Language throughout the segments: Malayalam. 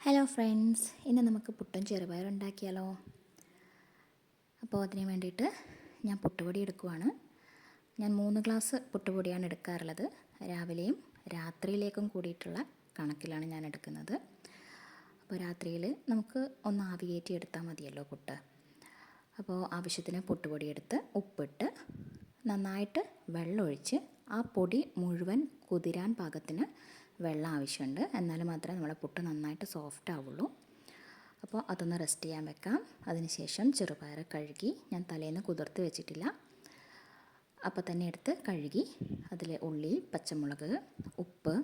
ഹലോ ഫ്രണ്ട്സ്, ഇന്ന് നമുക്ക് പുട്ടും ചെറുപയറും ഉണ്ടാക്കിയാലോ? അപ്പോൾ അതിന് വേണ്ടിയിട്ട് ഞാൻ പുട്ടുപൊടി എടുക്കുവാണ്. ഞാൻ 3 ഗ്ലാസ് പുട്ടുപൊടിയാണ് എടുക്കാറുള്ളത്. രാവിലെയും രാത്രിയിലേക്കും കൂടിയിട്ടുള്ള കണക്കിലാണ് ഞാൻ എടുക്കുന്നത്. അപ്പോൾ രാത്രിയിൽ നമുക്ക് ഒന്ന് ആവി കയറ്റി എടുത്താൽ മതിയല്ലോ പുട്ട്. അപ്പോൾ ആവശ്യത്തിന് പുട്ടുപൊടി എടുത്ത് ഉപ്പിട്ട് നന്നായിട്ട് വെള്ളമൊഴിച്ച് ആ പൊടി മുഴുവൻ കുതിരാൻ പാകത്തിന് വെള്ളം ആവശ്യമുണ്ട്. എന്നാൽ മാത്രമേ നമ്മളെ പുട്ട് നന്നായിട്ട് സോഫ്റ്റ് ആവുള്ളൂ. അപ്പോൾ അതൊന്ന് റെസ്റ്റ് ചെയ്യാൻ വെക്കാം. അതിനുശേഷം ചെറുപയർ കഴുകി, ഞാൻ തലേന്ന് കുതിർത്ത് വെച്ചിട്ടില്ല, അപ്പോൾ തന്നെ എടുത്ത് കഴുകി അതിൽ ഉള്ളി, പച്ചമുളക്, ഉപ്പ്,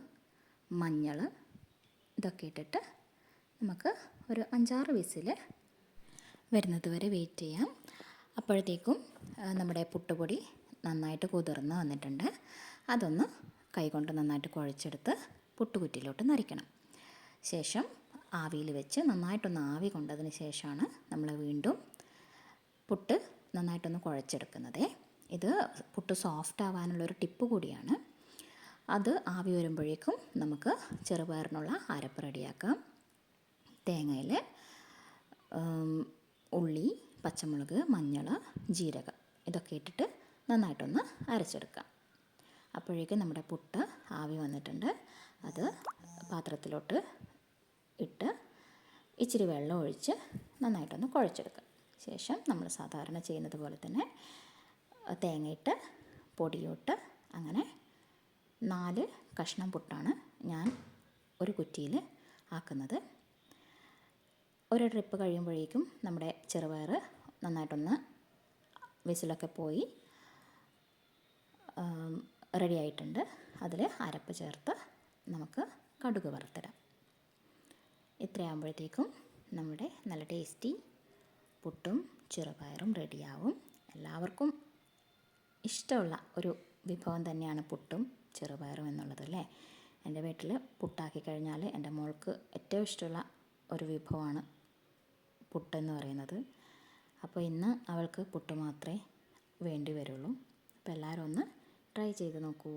മഞ്ഞൾ ഇതൊക്കെ ഇട്ടിട്ട് നമുക്ക് ഒരു 5-6 വിസിൽ വരുന്നത് വരെ വെയിറ്റ് ചെയ്യാം. അപ്പോഴത്തേക്കും നമ്മുടെ പുട്ടുപൊടി നന്നായിട്ട് കുതിർന്ന് വന്നിട്ടുണ്ട്. അതൊന്ന് കൈകൊണ്ട് നന്നായിട്ട് കുഴച്ചെടുത്ത് പുട്ടുകുറ്റിയിലോട്ട് നിറയ്ക്കണം. ശേഷം ആവിയിൽ വെച്ച് നന്നായിട്ടൊന്ന് ആവി കൊണ്ടതിന് ശേഷമാണ് നമ്മൾ വീണ്ടും പുട്ട് നന്നായിട്ടൊന്ന് കുഴച്ചെടുക്കുന്നത്. ഇത് പുട്ട് സോഫ്റ്റ് ആവാനുള്ളൊരു ടിപ്പ് കൂടിയാണ്. അത് ആവി വരുമ്പോഴേക്കും നമുക്ക് ചെറുപയറിനുള്ള അരപ്പ് റെഡിയാക്കാം. തേങ്ങയിൽ ഉള്ളി, പച്ചമുളക്, മഞ്ഞൾ, ജീരകം ഇതൊക്കെ ഇട്ടിട്ട് നന്നായിട്ടൊന്ന് അരച്ചെടുക്കാം. അപ്പോഴേക്കും നമ്മുടെ പുട്ട് ആവി വന്നിട്ടുണ്ട്. അത് പാത്രത്തിലോട്ട് ഇട്ട് ഇച്ചിരി വെള്ളം ഒഴിച്ച് നന്നായിട്ടൊന്ന് കുഴച്ചെടുക്കാം. ശേഷം നമ്മൾ സാധാരണ ചെയ്യുന്നത് പോലെ തന്നെ തേങ്ങയിട്ട് പൊടിയോട്ട് അങ്ങനെ 4 കഷ്ണം പുട്ടാണ് ഞാൻ ഒരു കുറ്റിയിൽ ആക്കുന്നത്. ഒരു ട്രിപ്പ് കഴിയുമ്പോഴേക്കും നമ്മുടെ ചെറുപയർ നന്നായിട്ടൊന്ന് വിസിലൊക്കെ പോയി റെഡി ആയിട്ടുണ്ട്. അതിൽ അരപ്പ് ചേർത്ത് നമുക്ക് കടുക് വറുത്തിടാം. ഇത്രയാകുമ്പോഴത്തേക്കും നമ്മുടെ നല്ല ടേസ്റ്റി പുട്ടും ചെറുപയറും റെഡിയാവും. എല്ലാവർക്കും ഇഷ്ടമുള്ള ഒരു വിഭവം തന്നെയാണ് പുട്ടും ചെറുപയറും എന്നുള്ളത് അല്ലേ. എൻ്റെ വീട്ടിൽ പുട്ടാക്കി കഴിഞ്ഞാൽ എൻ്റെ മോൾക്ക് ഏറ്റവും ഇഷ്ടമുള്ള ഒരു വിഭവമാണ് പുട്ടെന്ന് പറയുന്നത്. അപ്പോൾ ഇന്ന് അവൾക്ക് പുട്ട് മാത്രമേ വേണ്ടി വരുള്ളൂ. അപ്പോൾ എല്ലാവരും ഒന്ന് ട്രൈ ചെയ്ത് നോക്കൂ.